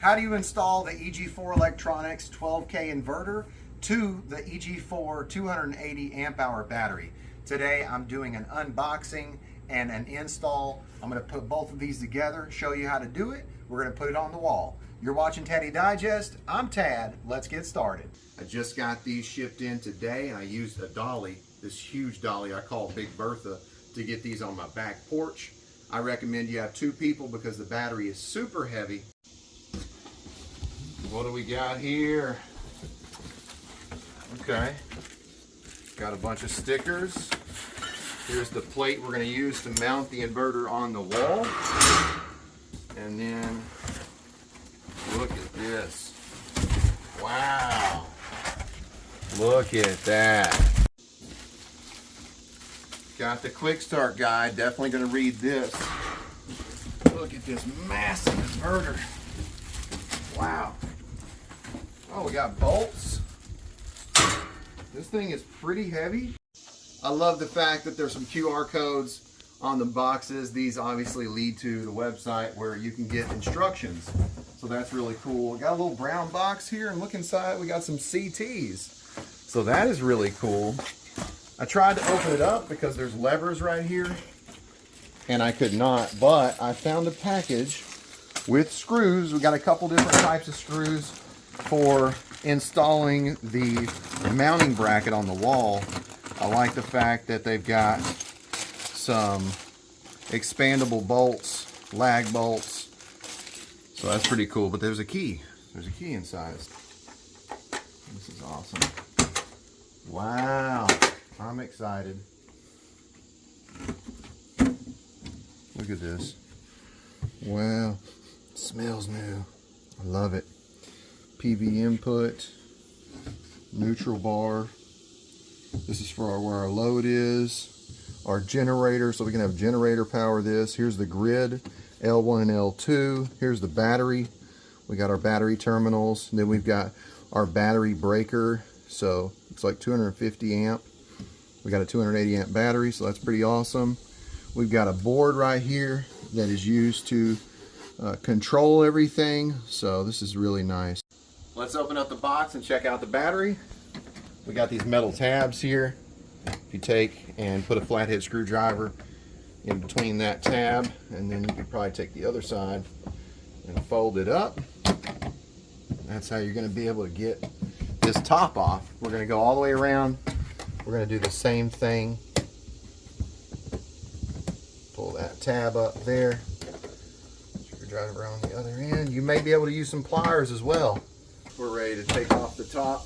How do you install the EG4 Electronics 12k inverter to the EG4 280 amp hour battery? Today I'm doing an unboxing and an install. I'm going to put both of these together, show you how to do it. We're going to put it on the wall. You're watching Taddy Digest. I'm Tad. Let's get started. I just got these shipped in today and I used a dolly, this huge dolly I call Big Bertha, to get these on my back porch. I recommend you have 2 people because the battery is super heavy. What do we got here? Okay, got a bunch of stickers. Here's the plate we're going to use to mount the inverter on the wall. And then look at this. Wow, look at that. Got the quick start guide, definitely going to read this. Look at this massive inverter. Wow. Oh, we got bolts. This thing is pretty heavy. I love the fact that there's some QR codes on the boxes. These obviously lead to the website where you can get instructions. So that's really cool. We got a little brown box here, and look inside, we got some CTs. So that is really cool. I tried to open it up because there's levers right here, and I could not, but I found a package with screws. We got a couple different types of screws for installing the mounting bracket on the wall. I like the fact that they've got some expandable bolts, lag bolts. So that's pretty cool, but there's a key. There's a key inside. This is awesome. Wow, I'm excited. Look at this. Wow, it smells new. I love it. PV input, neutral bar. This is for where our load is. Our generator, so we can have generator power this. Here's the grid, L1 and L2. Here's the battery. We got our battery terminals. And then we've got our battery breaker. So it's like 250 amp. We got a 280 amp battery, so that's pretty awesome. We've got a board right here that is used to control everything. So this is really nice. Let's open up the box and check out the battery. We got these metal tabs here. If you take and put a flathead screwdriver in between that tab, and then you could probably take the other side and fold it up. That's how you're going to be able to get this top off. We're going to go all the way around. We're going to do the same thing. Pull that tab up there. Screwdriver on the other end. You may be able to use some pliers as well. We're ready to take off the top.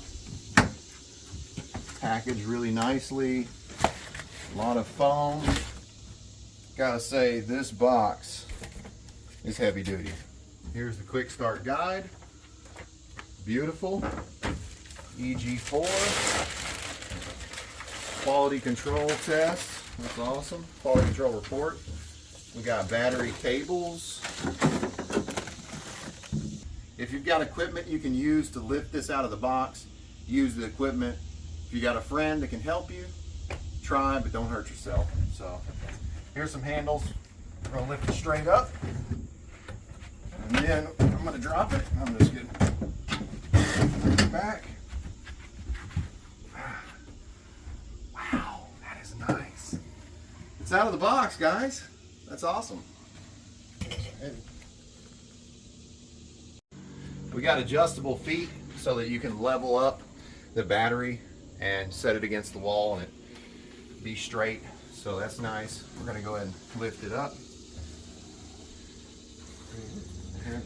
Packaged really nicely. A lot of foam. Gotta say, this box is heavy duty. Here's the quick start guide. Beautiful. EG4. Quality control test. That's awesome. Quality control report. We got battery cables. If you've got equipment you can use to lift this out of the box, use the equipment. If you got a friend that can help you, try, but don't hurt yourself. So here's some handles. We're gonna lift it straight up. And then I'm gonna drop it. I'm just gonna bring it back. Wow, that is nice. It's out of the box, guys. That's awesome. We got adjustable feet so that you can level up the battery and set it against the wall and it be straight. So that's nice. We're going to go ahead and lift it up.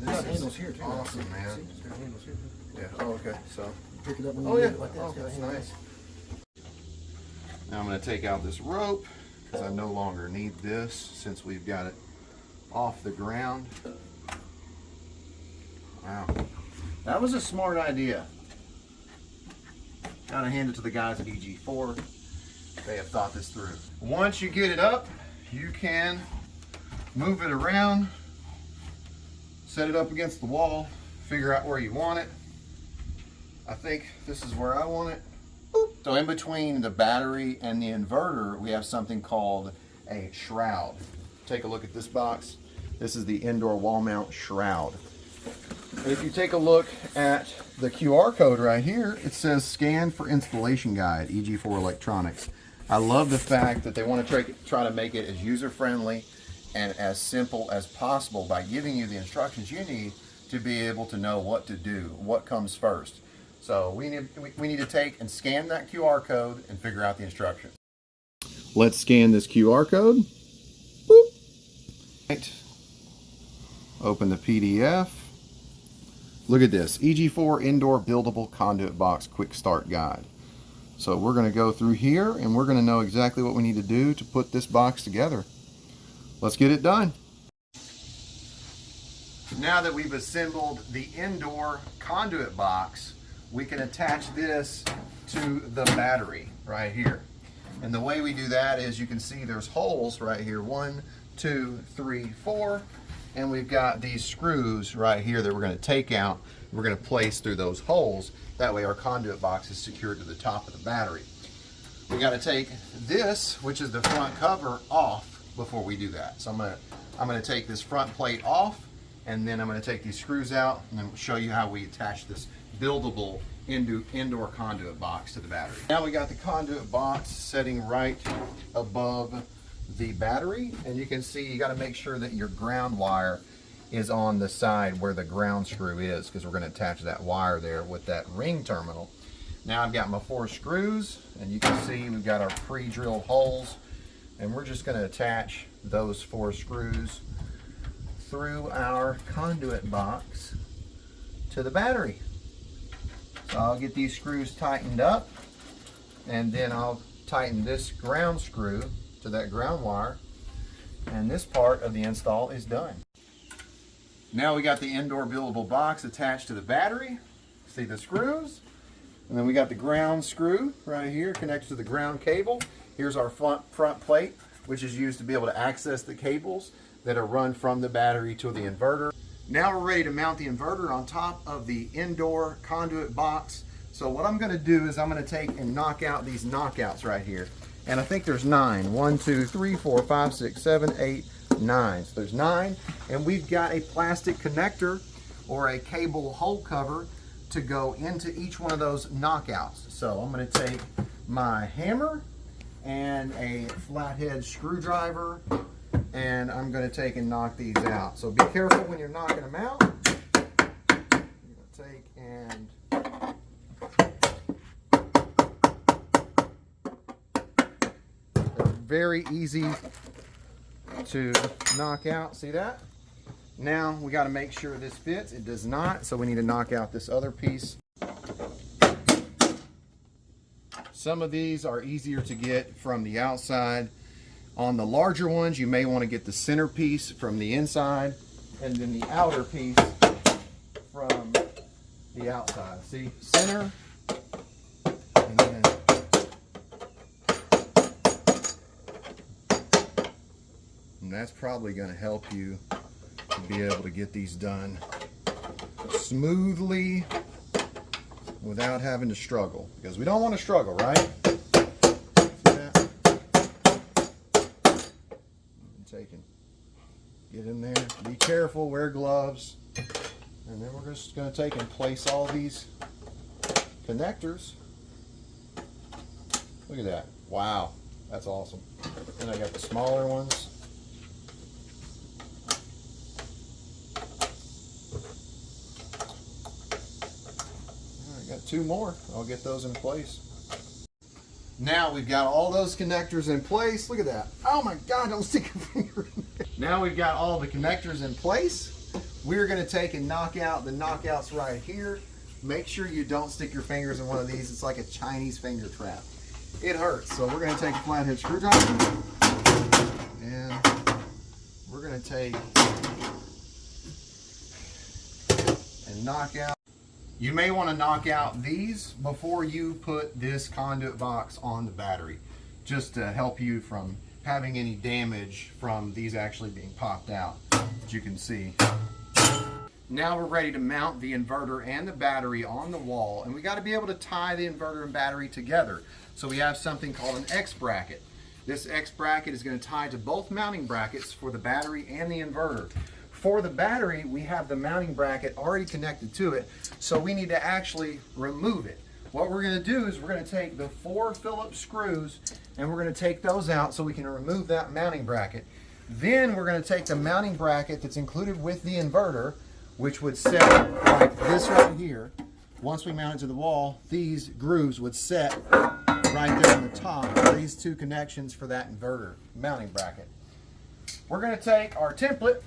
This handles here too. Awesome, man. See, it's got handles here too. Yeah. Oh, okay. So pick it up when you need it like that. Oh, that's nice. Now I'm going to take out this rope because I no longer need this since we've got it off the ground. Wow. That was a smart idea. Gotta hand it to the guys at EG4. They have thought this through. Once you get it up, you can move it around, set it up against the wall, figure out where you want it. I think this is where I want it. Boop. So in between the battery and the inverter, we have something called a shroud. Take a look at this box. This is the indoor wall mount shroud. And if you take a look at the QR code right here, it says scan for installation guide, EG4 Electronics. I love the fact that they want to try to make it as user-friendly and as simple as possible by giving you the instructions you need to be able to know what to do, what comes first. So we need to take and scan that QR code and figure out the instructions. Let's scan this QR code. Boop. Right. Open the PDF. Look at this, EG4 Indoor Buildable Conduit Box Quick Start Guide. So we're going to go through here and we're going to know exactly what we need to do to put this box together. Let's get it done. Now that we've assembled the indoor conduit box, we can attach this to the battery right here. And the way we do that is, you can see there's holes right here, 1, 2, 3, 4. And we've got these screws right here that we're going to take out. We're going to place through those holes. That way our conduit box is secured to the top of the battery. We got to take this, which is the front cover, off before we do that. So I'm going to take this front plate off, and then I'm going to take these screws out, and then we'll show you how we attach this buildable indoor conduit box to the battery. Now we got the conduit box sitting right above the battery, and you can see you got to make sure that your ground wire is on the side where the ground screw is, because we're going to attach that wire there with that ring terminal. Now I've got my 4 screws, and you can see we've got our pre-drilled holes, and we're just going to attach those 4 screws through our conduit box to the battery. So I'll get these screws tightened up, and then I'll tighten this ground screw to that ground wire, and this part of the install is done. Now we got the indoor buildable box attached to the battery. See the screws? And then we got the ground screw right here connected to the ground cable. Here's our front plate, which is used to be able to access the cables that are run from the battery to the inverter. Now we're ready to mount the inverter on top of the indoor conduit box. So what I'm going to do is I'm going to take and knock out these knockouts right here. And I think there's 9. 1, 2, 3, 4, 5, 6, 7, 8, 9. So there's 9. And we've got a plastic connector or a cable hole cover to go into each one of those knockouts. So I'm going to take my hammer and a flathead screwdriver, and I'm going to take and knock these out. So be careful when you're knocking them out. You're going to take and very easy to knock out. See that? Now we got to make sure this fits. It does not, so we need to knock out this other piece. Some of these are easier to get from the outside. On the larger ones, you may want to get the center piece from the inside, and then the outer piece from the outside. See, center, and then that's probably going to help you to be able to get these done smoothly without having to struggle, because we don't want to struggle, right? See that? Get in there, be careful, wear gloves, and then we're just going to take and place all these connectors. Look at that. Wow, that's awesome. And I got the smaller ones. Got 2 more. I'll get those in place. Now we've got all those connectors in place. Look at that. Oh my God, don't stick your finger in there. Now we've got all the connectors in place. We're going to take and knock out the knockouts right here. Make sure you don't stick your fingers in one of these. It's like a Chinese finger trap. It hurts. So we're going to take a flathead screwdriver, and we're going to take and knock out. You may want to knock out these before you put this conduit box on the battery, just to help you from having any damage from these actually being popped out, as you can see. Now we're ready to mount the inverter and the battery on the wall, and we got to be able to tie the inverter and battery together. So we have something called an X bracket. This X bracket is going to tie to both mounting brackets for the battery and the inverter. for the battery, we have the mounting bracket already connected to it, so we need to actually remove it. What we're going to do is we're going to take the 4 Phillips screws and we're going to take those out so we can remove that mounting bracket. Then we're going to take the mounting bracket that's included with the inverter, which would set like this right here. Once we mount it to the wall, these grooves would set right there on the top of these 2 connections for that inverter mounting bracket. We're going to take our template.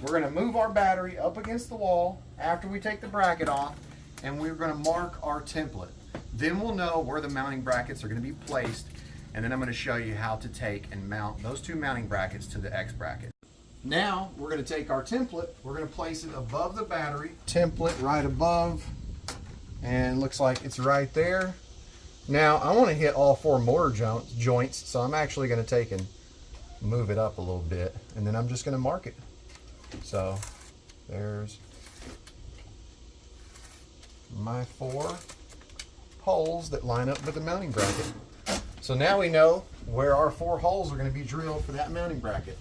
We're going to move our battery up against the wall after we take the bracket off, and we're going to mark our template. Then we'll know where the mounting brackets are going to be placed, and then I'm going to show you how to take and mount those 2 mounting brackets to the X bracket. Now we're going to take our template, we're going to place it above the battery. Template right above, and looks like it's right there. Now I want to hit all 4 motor joints, so I'm actually going to take and move it up a little bit, and then I'm just going to mark it. So there's my 4 holes that line up with the mounting bracket. So now we know where our 4 holes are going to be drilled for that mounting bracket.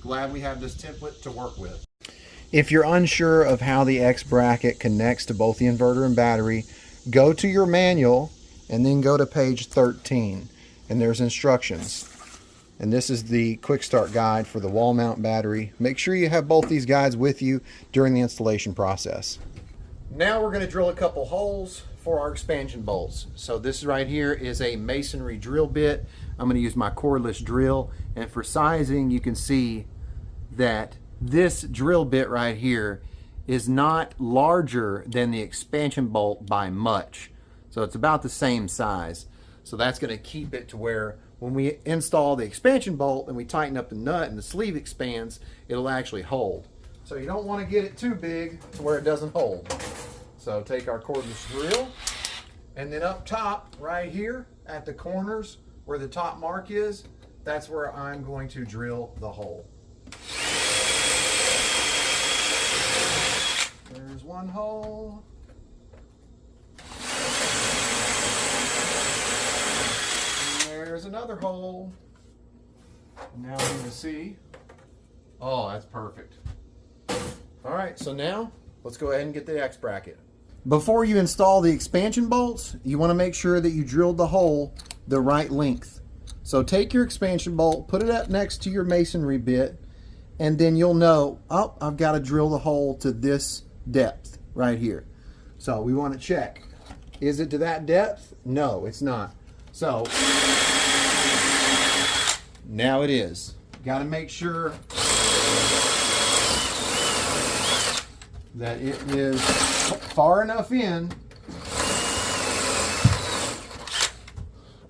Glad we have this template to work with. If you're unsure of how the X bracket connects to both the inverter and battery, go to your manual and then go to page 13, and there's instructions. And this is the quick start guide for the wall mount battery. Make sure you have both these guides with you during the installation process. Now we're going to drill a couple holes for our expansion bolts. So this right here is a masonry drill bit. I'm going to use my cordless drill, and for sizing you can see that this drill bit right here is not larger than the expansion bolt by much. So it's about the same size. So that's going to keep it to where when we install the expansion bolt and we tighten up the nut and the sleeve expands, it'll actually hold. So you don't want to get it too big to where it doesn't hold. So take our cordless drill, and then up top right here at the corners where the top mark is, that's where I'm going to drill the hole. There's one hole. And there's another hole. Now I'm going to see. Oh, that's perfect. All right, so now let's go ahead and get the X bracket. Before you install the expansion bolts, you want to make sure that you drilled the hole the right length. So take your expansion bolt, put it up next to your masonry bit, and then you'll know, oh, I've got to drill the hole to this depth right here. So we want to check. Is it to that depth? No, it's not. So now it is. Got to make sure that it is far enough in.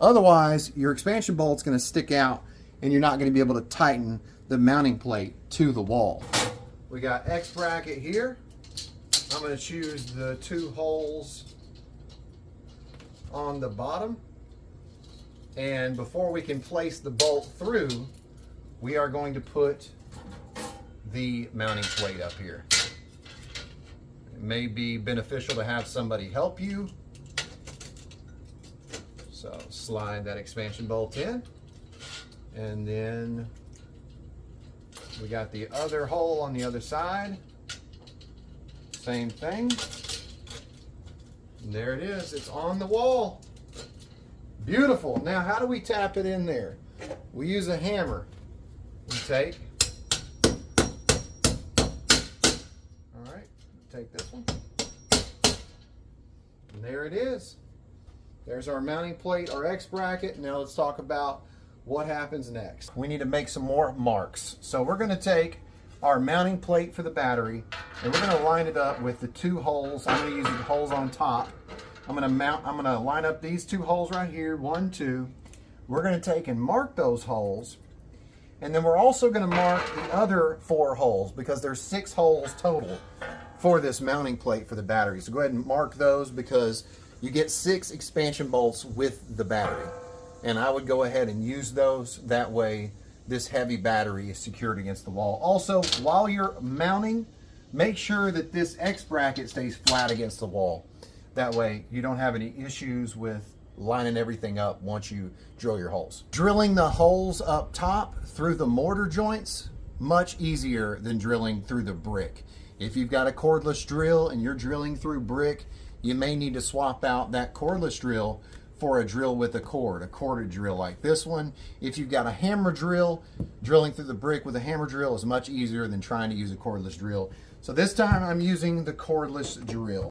Otherwise, your expansion bolt's going to stick out and you're not going to be able to tighten the mounting plate to the wall. We got X bracket here. I'm going to choose the 2 holes on the bottom. And before we can place the bolt through, we are going to put the mounting plate up here. It may be beneficial to have somebody help you. So slide that expansion bolt in, and then we got the other hole on the other side. Same thing. And there it is. It's on the wall. Beautiful. Now how do we tap it in there? We use a hammer. We take. All right. Take this one. And there it is. There's our mounting plate, our X bracket. Now let's talk about what happens next. We need to make some more marks. So we're going to take our mounting plate for the battery and we're going to line it up with the 2 holes. I'm going to use the holes on top. I'm going to line up these 2 holes right here, 1, 2. We're going to take and mark those holes. And then we're also going to mark the other 4 holes because there's 6 holes total for this mounting plate for the battery. So go ahead and mark those because you get 6 expansion bolts with the battery. And I would go ahead and use those. That way this heavy battery is secured against the wall. Also, while you're mounting, make sure that this X bracket stays flat against the wall. That way you don't have any issues with lining everything up once you drill your holes. Drilling the holes up top through the mortar joints much easier than drilling through the brick. If you've got a cordless drill and you're drilling through brick, you may need to swap out that cordless drill for a drill with a corded drill like this one. If you've got a hammer drill, drilling through the brick with a hammer drill is much easier than trying to use a cordless drill. So this time I'm using the cordless drill.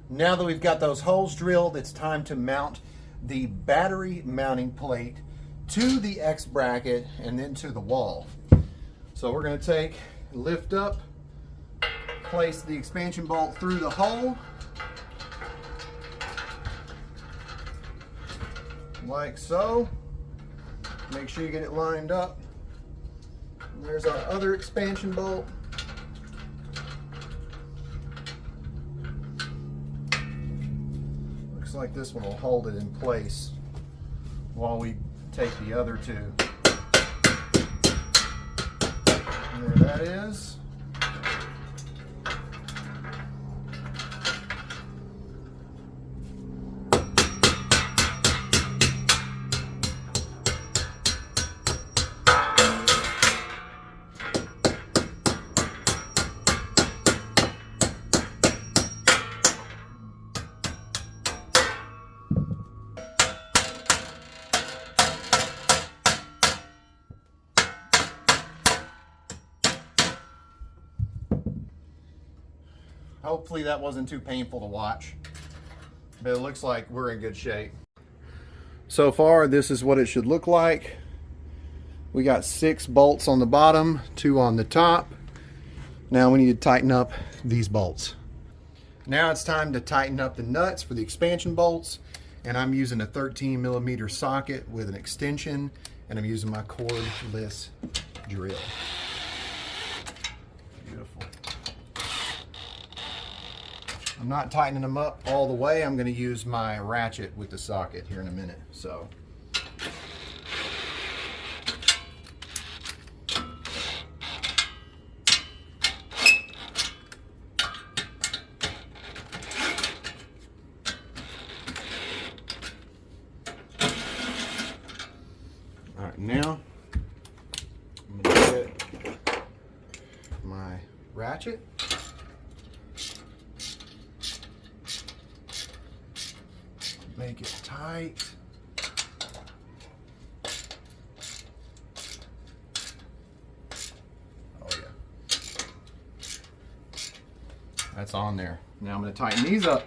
Now that we've got those holes drilled, it's time to mount the battery mounting plate to the X bracket and then to the wall. So we're going to lift up, place the expansion bolt through the hole, like so. Make sure you get it lined up. And there's our other expansion bolt. Looks like this one will hold it in place while we take the other two. And there that is. Hopefully that wasn't too painful to watch, but it looks like we're in good shape. So far, this is what it should look like. We got 6 bolts on the bottom, 2 on the top. Now we need to tighten up these bolts. Now it's time to tighten up the nuts for the expansion bolts, and I'm using a 13mm socket with an extension, and I'm using my cordless drill. Beautiful. I'm not tightening them up all the way. I'm going to use my ratchet with the socket here in a minute. So, all right, now I'm going to get my ratchet. Make it tight. Oh yeah. That's on there. Now I'm going to tighten these up.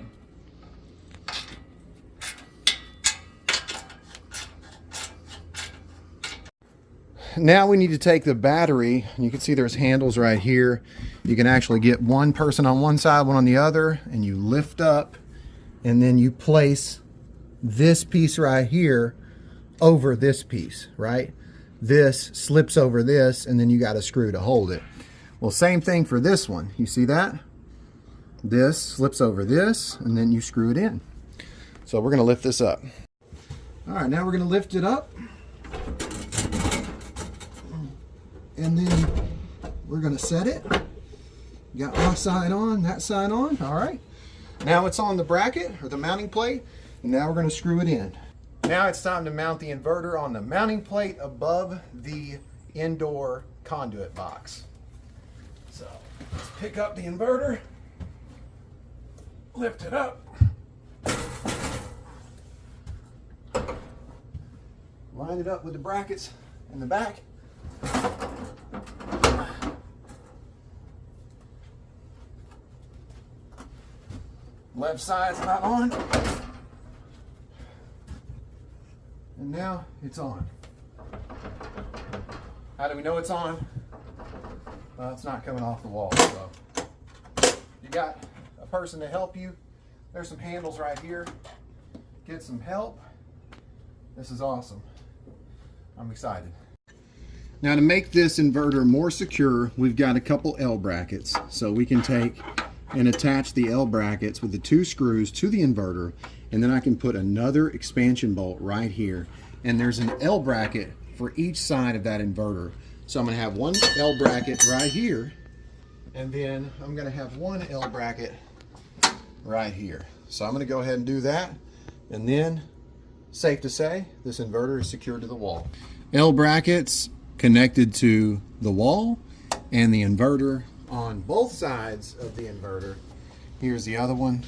Now we need to take the battery, and you can see there's handles right here. You can actually get one person on one side, one on the other, and you lift up, and then you place this piece right here over this piece, right? This slips over this, and then you got a screw to hold it. Well, same thing for this one. You see that? This slips over this, and then you screw it in. So we're gonna lift this up. All right, now we're gonna lift it up. And then we're gonna set it. Got my side on, that side on, all right. Now it's on the bracket, or the mounting plate. Now we're going to screw it in. Now it's time to mount the inverter on the mounting plate above the indoor conduit box. So let's pick up the inverter, lift it up, line it up with the brackets in the back. Left side's not on. And now it's on. How do we know it's on? Well, it's not coming off the wall. So you got a person to help you. There's some handles right here. Get some help. This is awesome. I'm excited. Now to make this inverter more secure, we've got a couple L brackets. So we can take and attach the L brackets with the 2 screws to the inverter, and then I can put another expansion bolt right here. And there's an L bracket for each side of that inverter. So I'm gonna have one L bracket right here, and then I'm gonna have one L bracket right here. So I'm gonna go ahead and do that, and then safe to say this inverter is secured to the wall. L brackets connected to the wall and the inverter on both sides of the inverter. Here's the other one.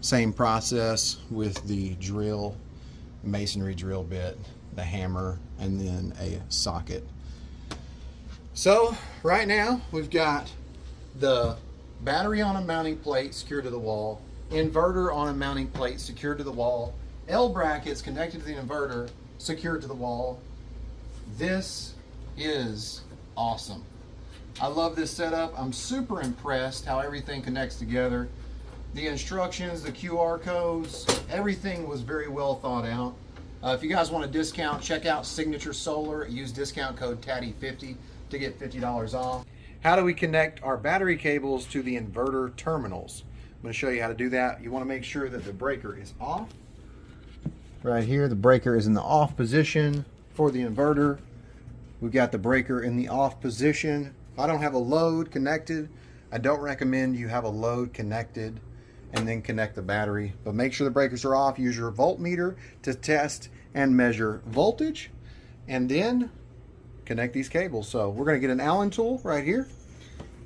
Same process with the drill, masonry drill bit, the hammer, and then a socket. So right now we've got the battery on a mounting plate secured to the wall, inverter on a mounting plate secured to the wall, L brackets connected to the inverter secured to the wall. This is awesome. I love this setup. I'm super impressed how everything connects together. The instructions, the QR codes, everything was very well thought out. If you guys want a discount, check out Signature Solar. Use discount code Taddy50 to get $50 off. How do we connect our battery cables to the inverter terminals? I'm going to show you how to do that. You want to make sure that the breaker is off. Right here, the breaker is in the off position for the inverter. We've got the breaker in the off position. If I don't have a load connected, I don't recommend you have a load connected and then connect the battery. But make sure the breakers are off. Use your voltmeter to test and measure voltage, and then connect these cables. So we're going to get an Allen tool right here,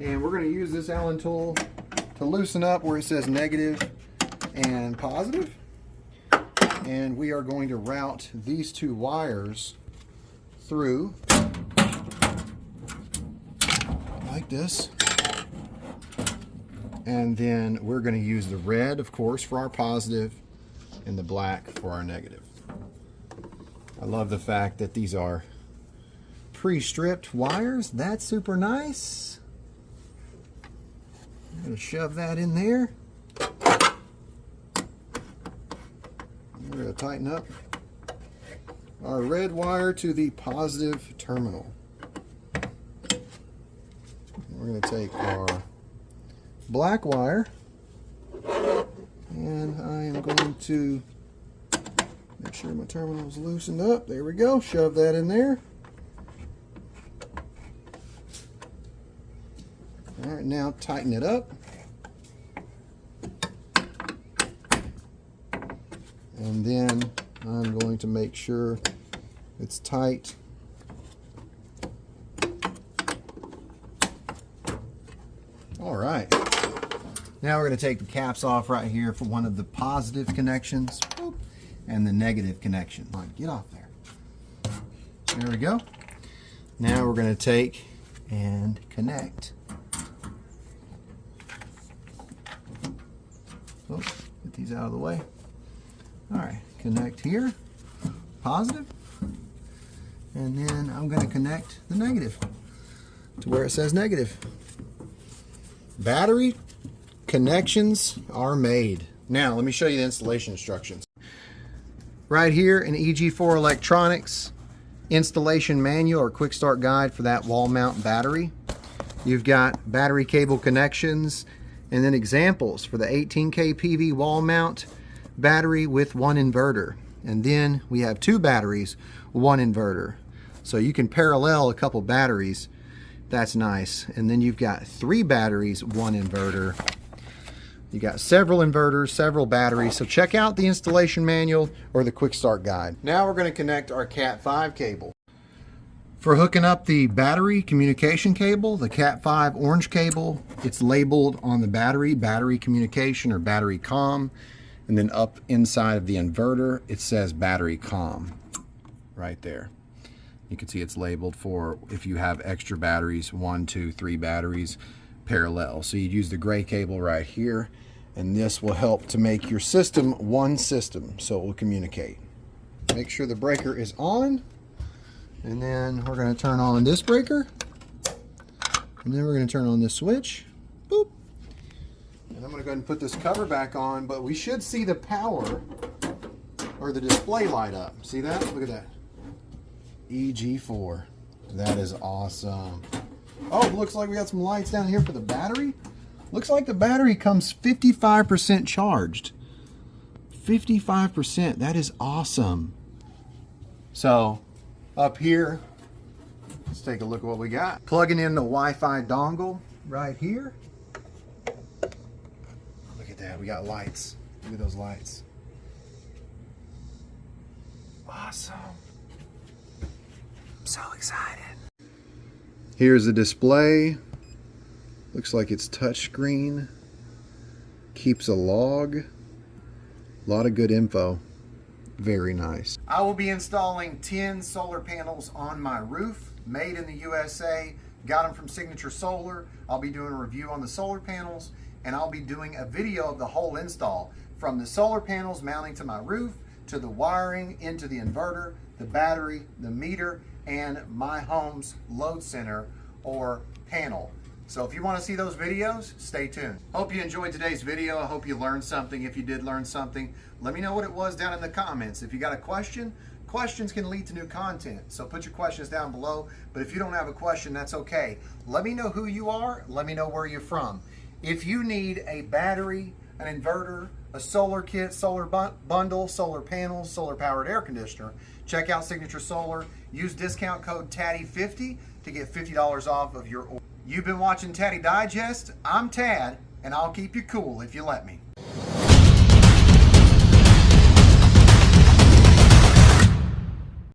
and we're going to use this Allen tool to loosen up where it says negative and positive. And we are going to route these two wires through like this. And then we're going to use the red, of course, for our positive and the black for our negative. I love the fact that these are pre-stripped wires. That's super nice. I'm going to shove that in there. We're going to tighten up our red wire to the positive terminal. We're going to take our black wire, and I am going to make sure my terminal is loosened up. There we go. Shove that in there. All right, now tighten it up. And then I'm going to make sure it's tight. All right. Now we're going to take the caps off right here for one of the positive connections and the negative connection. All right, get off there. There we go. Now we're going to take and connect. Oh, get these out of the way. All right, connect here, positive, and then I'm going to connect the negative to where it says negative. Battery connections are made. Now, let me show you the installation instructions. Right here in EG4 Electronics, installation manual or quick start guide for that wall mount battery. You've got battery cable connections and then examples for the 18K PV wall mount battery with one inverter. And then we have two batteries, one inverter. So you can parallel a couple batteries. That's nice. And then you've got three batteries, one inverter. You got several inverters, several batteries. So check out the installation manual or the quick start guide. Now we're going to connect our Cat 5 cable. For hooking up the battery communication cable, the Cat 5 orange cable, it's labeled on the battery, battery communication or battery comm. And then up inside of the inverter, it says battery comm right there. You can see it's labeled for if you have extra batteries, 1, 2, 3 batteries parallel. So you'd use the gray cable right here, and this will help to make your system one system, so it will communicate. Make sure the breaker is on, and then we're going to turn on this breaker, and then we're going to turn on this switch. Boop. And I'm going to go ahead and put this cover back on, but we should see the power or the display light up. See that? Look at that. EG4. That is awesome. Oh, looks like we got some lights down here for the battery. Looks like the battery comes 55% charged. 55%. That is awesome. So up here, let's take a look at what we got. Plugging in the Wi-Fi dongle right here. Look at that. We got lights. Look at those lights. awesome. I'm so excited. Here's the display. Looks like it's touchscreen. Keeps a log. A lot of good info. Very nice. I will be installing 10 solar panels on my roof, made in the USA. Got them from Signature Solar. I'll be doing a review on the solar panels, and I'll be doing a video of the whole install, from the solar panels mounting to my roof, to the wiring into the inverter, the battery, the meter, and my home's load center or panel. So if you want to see those videos, stay tuned. Hope you enjoyed today's video. I hope you learned something. If you did learn something, let me know what it was down in the comments. If you got a question, questions can lead to new content. So put your questions down below. But if you don't have a question, that's okay. Let me know who you are. Let me know where you're from. If you need a battery, an inverter, a solar kit, solar bundle, solar panels, solar powered air conditioner, check out Signature Solar. Use discount code Taddy50 to get $50 off of your order. You've been watching Taddy Digest. I'm Tad, and I'll keep you cool if you let me.